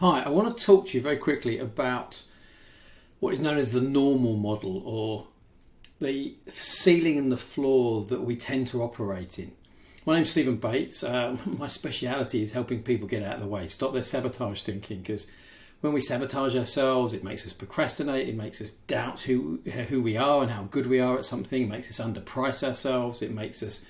Hi, I want to talk to you very quickly about what is known as the normal model, or the ceiling and the floor that we tend to operate in. My name's Stephen Bates. My speciality is helping people get out of the way, stop their sabotage thinking, because when we sabotage ourselves, it makes us procrastinate, it makes us doubt who we are and how good we are at something, it makes us underprice ourselves, it makes us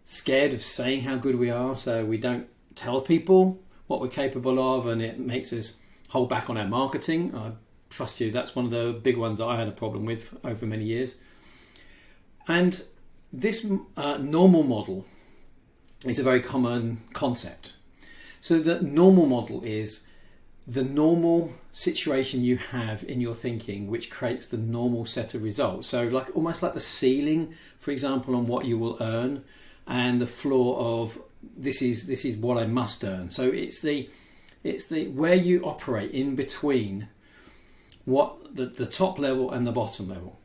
scared of saying how good we are, so we don't tell people what we're capable of, and it makes us hold back on our marketing. I trust you, that's one of the big ones I had a problem with over many years. And this normal model is a very common concept. So the normal model is the normal situation you have in your thinking, which creates the normal set of results. So like almost like the ceiling, for example, on what you will earn, and the floor of this is what I must earn. So it's the where you operate in between what the top level and the bottom level.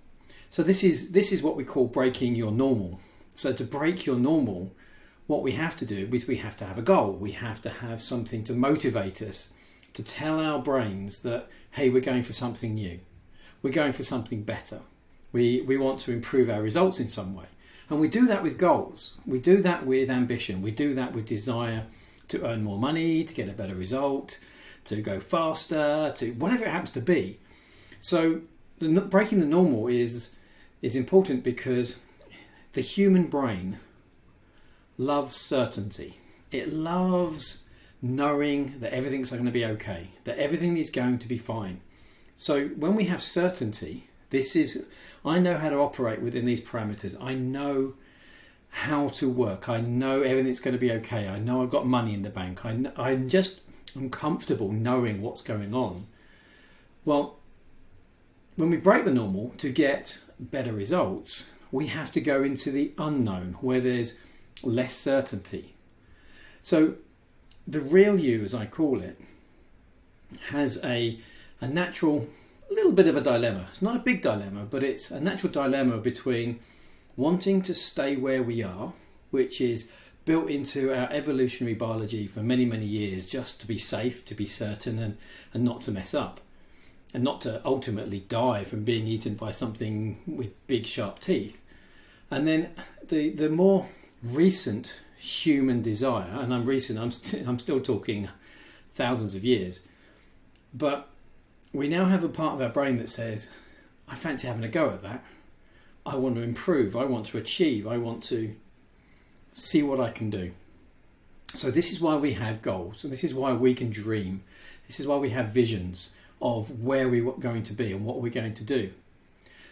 So this is what we call breaking your normal. So to break your normal, what we have to do is we have to have a goal. We have to have something to motivate us, to tell our brains that, hey, we're going for something new. We're going for something better. We want to improve our results in some way. And we do that with goals. We do that with ambition. We do that with desire to earn more money, to get a better result, to go faster, to whatever it happens to be. So breaking the normal is important because the human brain loves certainty. It loves knowing that everything's going to be okay, that everything is going to be fine. So when we have certainty, I know how to operate within these parameters. I know how to work. I know everything's going to be okay. I know I've got money in the bank. I'm comfortable knowing what's going on. Well, when we break the normal to get better results, we have to go into the unknown where there's less certainty. So the real you, as I call it, has a natural little bit of a dilemma. It's not a big dilemma, but it's a natural dilemma between wanting to stay where we are, which is built into our evolutionary biology for many, many years, just to be safe, to be certain, and not to mess up, and not to ultimately die from being eaten by something with big sharp teeth. And then the more recent human desire, and I'm still talking thousands of years, but we now have a part of our brain that says, I fancy having a go at that. I want to improve. I want to achieve. I want to see what I can do. So this is why we have goals. And this is why we can dream. This is why we have visions of where we're going to be and what we're going to do.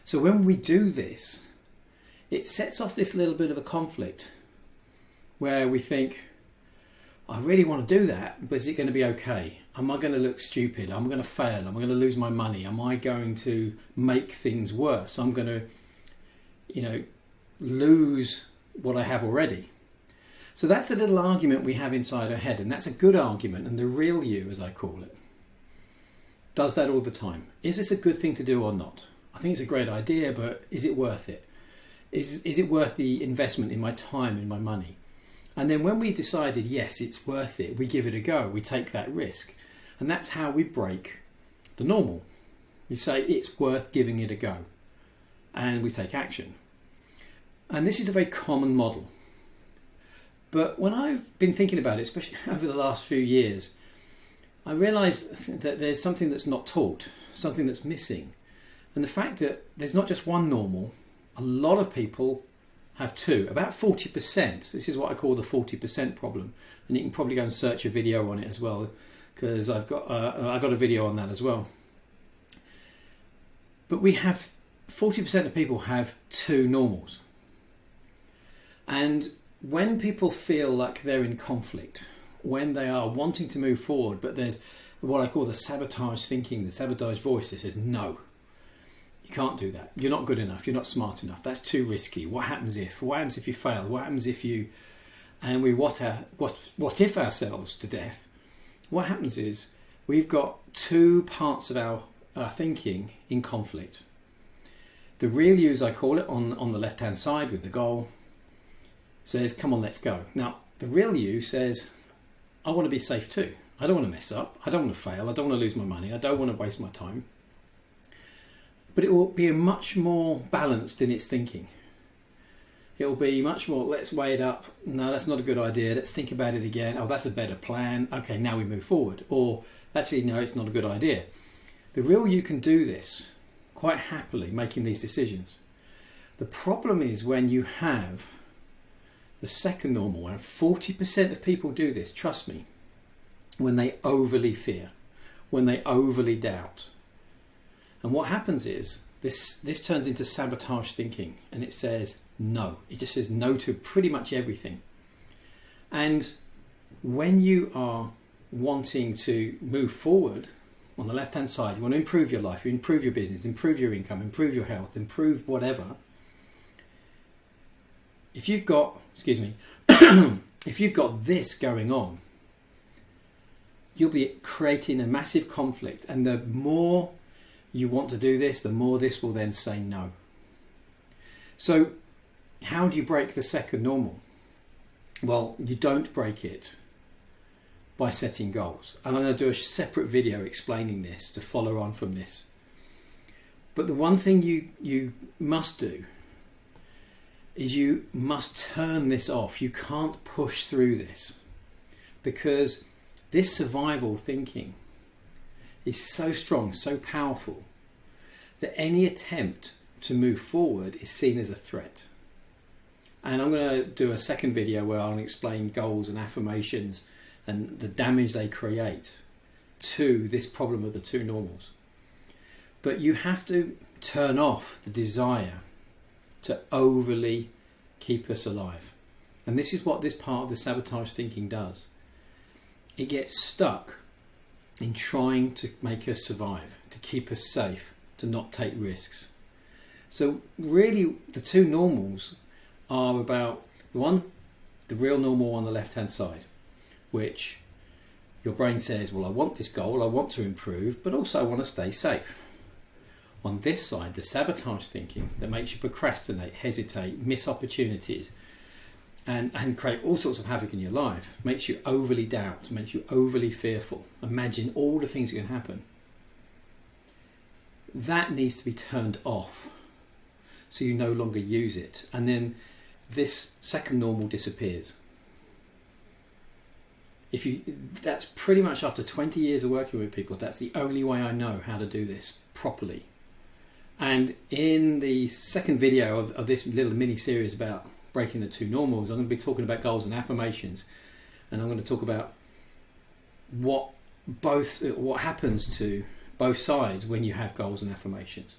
So when we do this, it sets off this little bit of a conflict where we think, I really want to do that, but is it going to be okay? Am I going to look stupid? Am I going to fail? Am I going to lose my money? Am I going to make things worse? I'm going to, lose what I have already. So that's a little argument we have inside our head, and that's a good argument. And the real you, as I call it, does that all the time. Is this a good thing to do or not? I think it's a great idea, but is it worth it? Is it worth the investment in my time, in my money? And then when we decided, yes, it's worth it, we give it a go, we take that risk. And that's how we break the normal. We say it's worth giving it a go. And we take action. And this is a very common model. But when I've been thinking about it, especially over the last few years, I realised that there's something that's not taught, something that's missing. And the fact that there's not just one normal, a lot of people have two, about 40%. This is what I call the 40% problem, and you can probably go and search a video on it as well, because I've got a video on that as well. But we have 40% of people have two normals, and when people feel like they're in conflict, when they are wanting to move forward, but there's what I call the sabotage thinking, the sabotage voice that says no. You can't do that. You're not good enough. You're not smart enough. That's too risky. What happens if? What happens if you fail? What happens if you... And we what if ourselves to death. What happens is we've got two parts of our thinking in conflict. The real you, as I call it, on the left-hand side with the goal, says, come on, let's go. Now, the real you says, I want to be safe too. I don't want to mess up. I don't want to fail. I don't want to lose my money. I don't want to waste my time. But it will be much more balanced in its thinking. It will be much more, let's weigh it up. No, that's not a good idea. Let's think about it again. Oh, that's a better plan. Okay, now we move forward. Or actually, no, it's not a good idea. The real you can do this quite happily, making these decisions. The problem is when you have the second normal, and 40% of people do this, trust me, when they overly fear, when they overly doubt. And what happens is, this turns into sabotage thinking, and it says no. It just says no to pretty much everything. And when you are wanting to move forward, on the left hand side, you want to improve your life, you improve your business, improve your income, improve your health, improve whatever. If you've got, if you've got this going on, you'll be creating a massive conflict, and the more you want to do this, the more this will then say no. So how do you break the second normal? Well, you don't break it by setting goals. And I'm going to do a separate video explaining this to follow on from this. But the one thing you must do is you must turn this off. You can't push through this, because this survival thinking is so strong, so powerful, that any attempt to move forward is seen as a threat. And I'm going to do a second video where I'll explain goals and affirmations and the damage they create to this problem of the two normals. But you have to turn off the desire to overly keep us alive. And this is what this part of the sabotage thinking does. It gets stuck in trying to make us survive, to keep us safe, to not take risks. So really the two normals are about, one, the real normal on the left hand side, which your brain says, well, I want this goal, I want to improve, but also I want to stay safe. On this side, the sabotage thinking that makes you procrastinate, hesitate, miss opportunities, and create all sorts of havoc in your life, makes you overly doubt, makes you overly fearful, imagine all the things that can happen. That needs to be turned off so you no longer use it, and then this second normal disappears. That's pretty much after 20 years of working with people, that's the only way I know how to do this properly. And in the second video of this little mini series about breaking the two normals, I'm going to be talking about goals and affirmations, and I'm going to talk about what happens to both sides when you have goals and affirmations.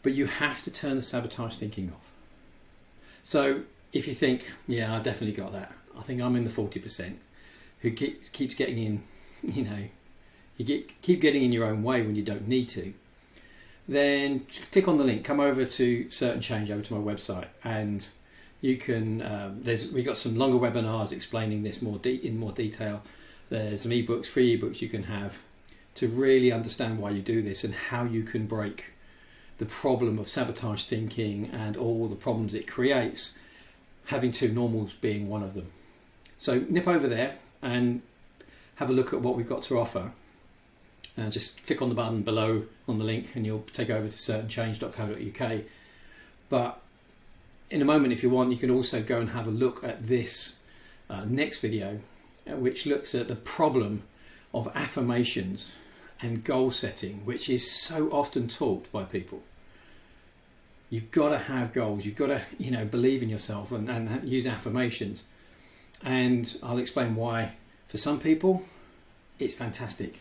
But you have to turn the sabotage thinking off. So if you think, yeah, I definitely got that, I think I'm in the 40% who keeps getting in, keep getting in your own way when you don't need to, then click on the link, come over to Certain Change, over to my website, and you can, we've got some longer webinars explaining this in more detail. There's some ebooks, free ebooks you can have to really understand why you do this and how you can break the problem of sabotage thinking and all the problems it creates, having two normals being one of them. So nip over there and have a look at what we've got to offer. Just click on the button below on the link and you'll take over to certainchange.co.uk. But in a moment, if you want, you can also go and have a look at this next video, which looks at the problem of affirmations and goal setting, which is so often taught by people. You've got to have goals, you've got to believe in yourself and use affirmations. And I'll explain why for some people it's fantastic,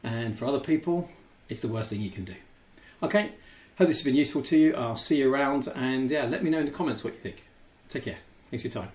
and for other people it's the worst thing you can do. Okay, hope this has been useful to you. I'll see you around, and let me know in the comments what you think. Take care. Thanks for your time.